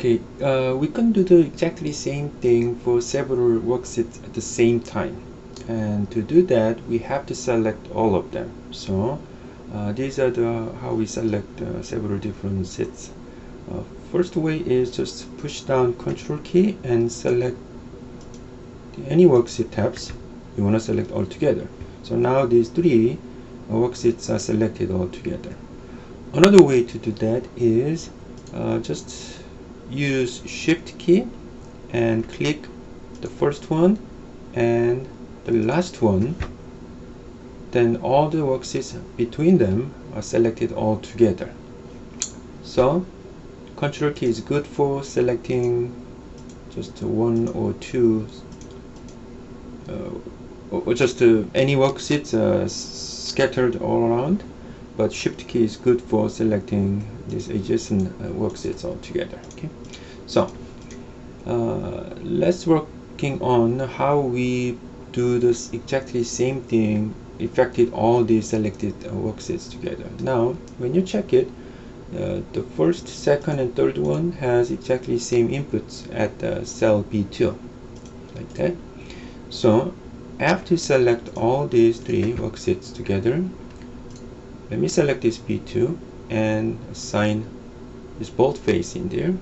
Okay, we can do the exactly same thing for several worksheets at the same time. And to do that, we have to select all of them. So these are the how we select several different sets. First way is just push down Control key and select any worksheet tabs you want to select all together. So now these three worksheets are selected all together. Another way to do that is just use Shift key and click the first one and the last one. Then all the worksheets between them are selected all together. So Control key is good for selecting just one or two or just any worksheets scattered all around, but Shift key is good for selecting these adjacent worksheets all together. Okay, so let's working on how we do this exactly same thing, affected all these selected worksheets together. Now when you check it, the first, second and third one has exactly same inputs at cell B2 like that. So after you select all these three worksheets together, let me select this B2 and assign this boldface in there.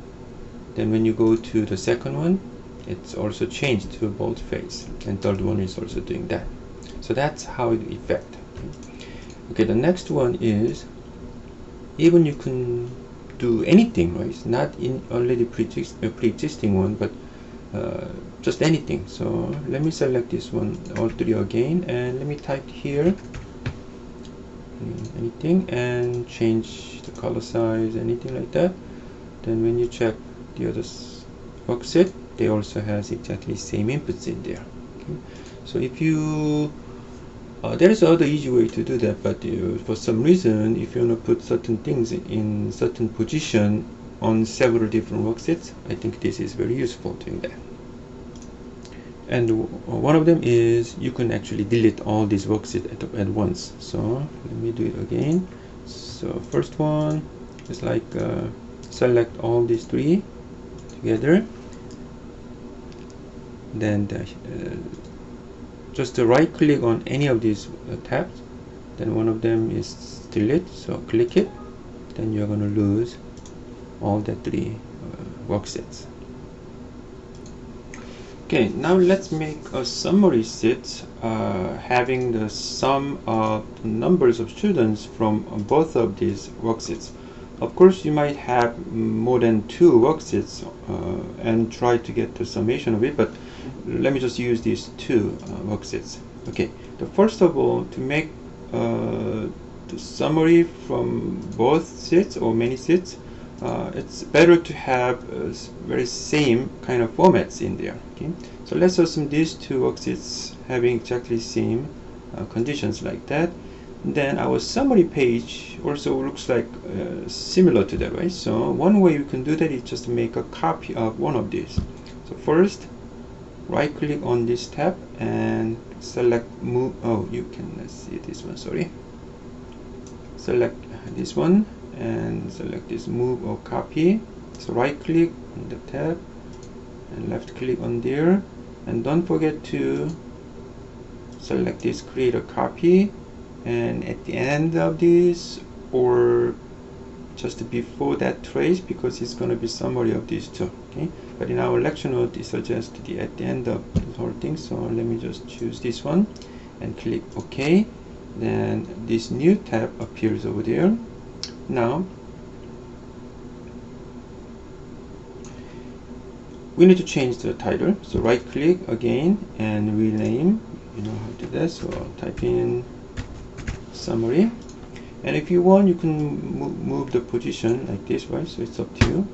Then when you go to the second one, it's also changed to boldface, and third one is also doing that. So that's how it affect. Okay, the next one is even you can do anything, right? It's not in already pre-existing one, but just anything. So let me select this one, all three again, and let me type here anything and change the color size, anything like that. Then when you check the other worksheet, they also has exactly same inputs in there. Okay. So if you there is another easy way to do that, but for some reason, if you want to put certain things in certain position on several different worksheets, I think this is very useful doing that. And one of them is you can actually delete all these worksheets at once. So let me do it again. So first one is like select all these three together. Then just right click on any of these tabs. Then one of them is delete. So click it. Then you're going to lose all the three worksheets. Okay, now let's make a summary set having the sum of the numbers of students from both of these worksheets. Of course, you might have more than two worksheets and try to get the summation of it, but let me just use these two worksheets. Okay, the first of all, to make the summary from both sets or many sets, it's better to have very same kind of formats in there. Okay, so let's assume these two worksheets having exactly same conditions like that. Then our summary page also looks like similar to that, right? So one way we can do that is just make a copy of one of these. So first, right click on this tab and select move. Oh, you can see this one, sorry. Select this one and select this move or copy. So right click on the tab and left click on there, and don't forget to select this create a copy, and at the end of this or just before that trace, because it's going to be summary of these two. Okay, but in our lecture note it suggests at the end of the whole thing. So let me just choose this one and click OK. Then this new tab appears over there. Now we need to change the title, so right click again and rename. You know how to do that, so I'll type in summary, and if you want you can move the position like this, right? So it's up to you.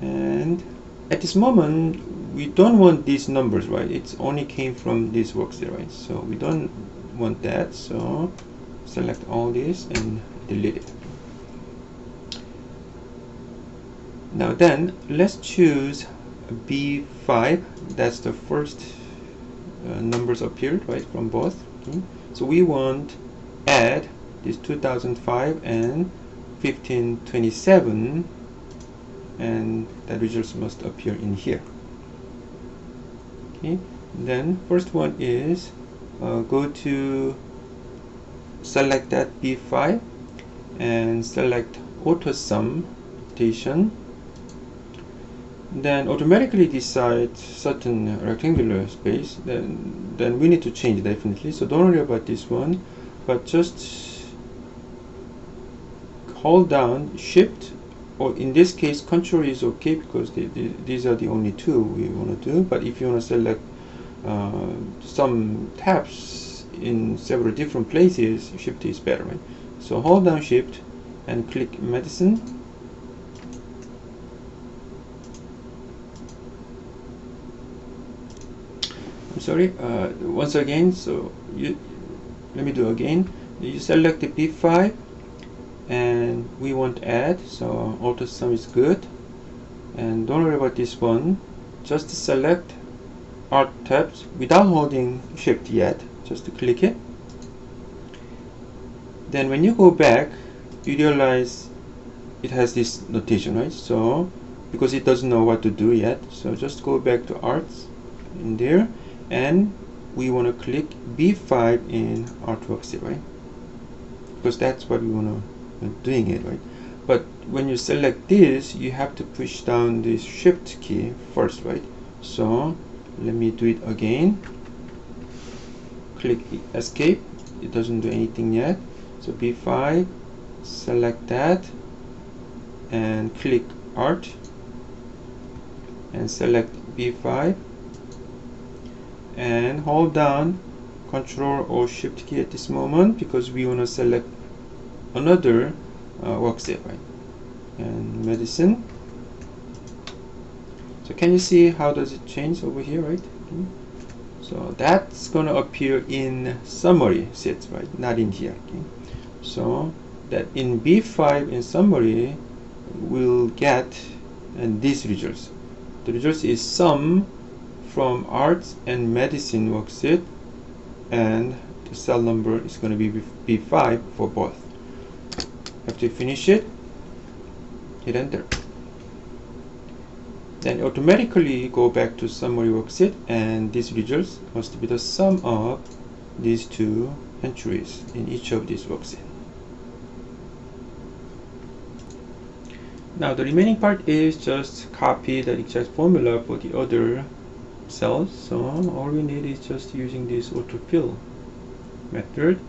And at this moment we don't want these numbers, right? It's only came from this worksheet, right? So we don't want that, so select all this and delete it. Now then let's choose B5. That's the first numbers appeared, right, from both. Okay. So we want add this 2005 and 1527 and the results must appear in here. Okay, then first one is go to select that B5 and select auto sum rotation, then automatically decide certain rectangular space. Then we need to change definitely, so don't worry about this one, but just hold down shift, or in this case control is okay, because these are the only two we want to do. But if you want to select some tabs in several different places, shift is better, right? So hold down shift and click medicine. I'm sorry, once again, so let me do again. You select the B5 and we want to add, so auto sum is good, and don't worry about this one, just select Alt tabs without holding shift yet, just to click it. Then when you go back, you realize it has this notation, right? So because it doesn't know what to do yet, so just go back to arts in there, and we want to click B5 in artworks, right? Because that's what we want to doing it, right? But when you select this, you have to push down this shift key first, right? So let me do it again. Click escape. It doesn't do anything yet. So B5, select that and click art and select B5 and hold down Control or Shift key at this moment, because we want to select another workspace, right? And medicine. So can you see how does it change over here, right? So that's going to appear in summary sets, right? Not in here. Okay? So that in B5 in summary we'll get and these results. The results is sum from arts and medicine worksheet, and the cell number is going to be B5 for both. After you finish it, hit enter. Then automatically go back to summary worksheet, and these results must be the sum of these two entries in each of these worksheets. Now the remaining part is just copy the exact formula for the other cells. So all we need is just using this autofill method,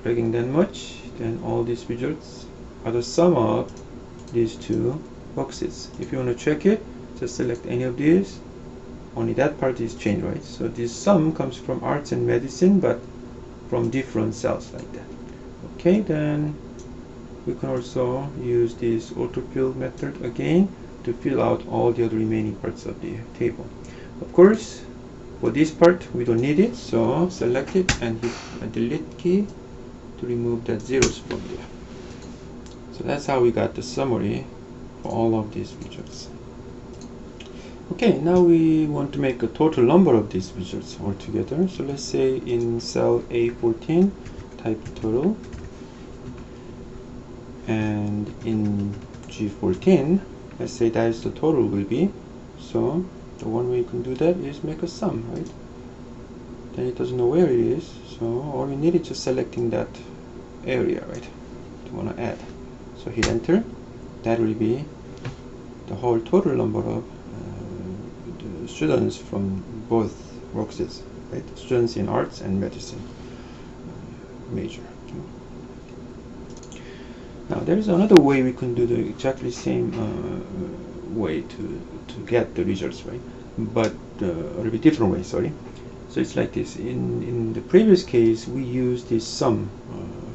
dragging that much, then all these results are the sum of these two boxes. If you want to check it, just select any of these, only that part is changed, right? So this sum comes from arts and medicine, but from different cells like that. Okay, then we can also use this autofill method again to fill out all the other remaining parts of the table. Of course, for this part we don't need it, so select it and hit a delete key to remove that zeros from there. So that's how we got the summary for all of these results. Okay, now we want to make a total number of these results altogether. So let's say in cell A14 type total, and in G14 let's say that is the total will be. So the one way you can do that is make a sum, right? Then it doesn't know where it is, so all we need is just selecting that area, right, to want to add. So hit enter. That will be the whole total number of the students from both worksheets, right? Students in arts and medicine major. Now there is another way we can do the exactly same way to get the results, right? But a little bit different way, sorry. So it's like this. In the previous case we used this sum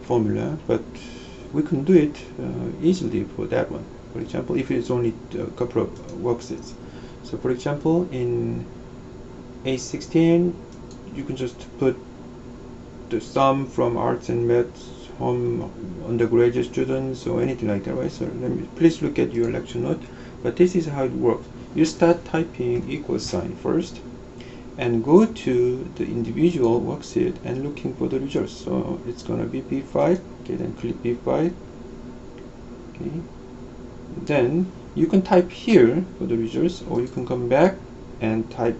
formula, but we can do it easily for that one. For example, if it's only a couple of worksheets. So for example, in A16 you can just put the sum from arts and maths home undergraduate students or anything like that, right? So please look at your lecture note, but this is how it works. You start typing equal sign first and go to the individual worksheet and looking for the results. So it's gonna be B5. Okay, then click B5. Okay, then you can type here for the results, or you can come back and type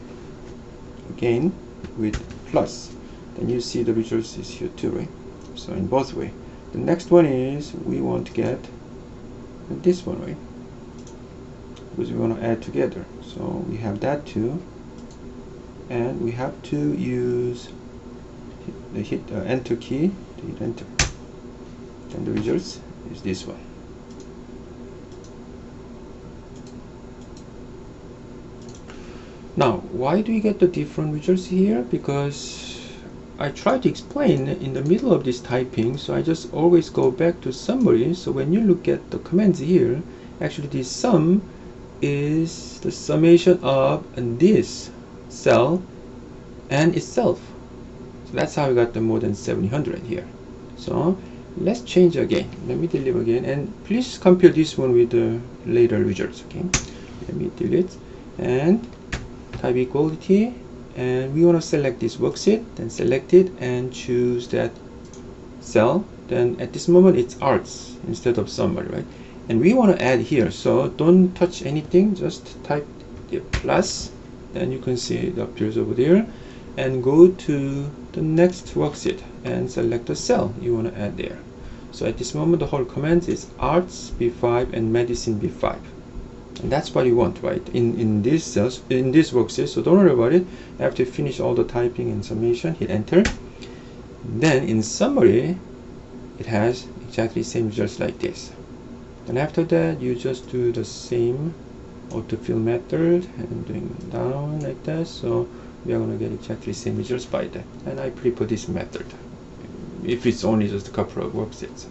again with plus. Then you see the results is here too, right? So in both way. The next one is we want to get this one, right? Because we want to add together. So we have that too, and we have to use hit the enter key to hit enter. Then the results is this one. Now, why do we get the different results here? Because I try to explain in the middle of this typing, so I just always go back to summary. So when you look at the commands here, actually this sum is the summation of this cell and itself. So that's how we got the more than 700 here. So let's change again. Let me delete again, and please compare this one with the later results. Okay, let me delete and type equality, and we want to select this worksheet, then select it and choose that cell. Then at this moment it's arts instead of summary, right? And we want to add here, so don't touch anything, just type the plus, then you can see it appears over there, and go to the next worksheet and select the cell you want to add there. So at this moment the whole command is arts B5 and medicine B5, and that's what you want, right, in this cells, in this worksheet. So don't worry about it. After you finish all the typing and summation, hit enter. Then in summary it has exactly same results like this. And after that you just do the same autofill method and doing down like that. So we are going to get exactly same results by that, and I prefer this method if it's only just a couple of worksheets.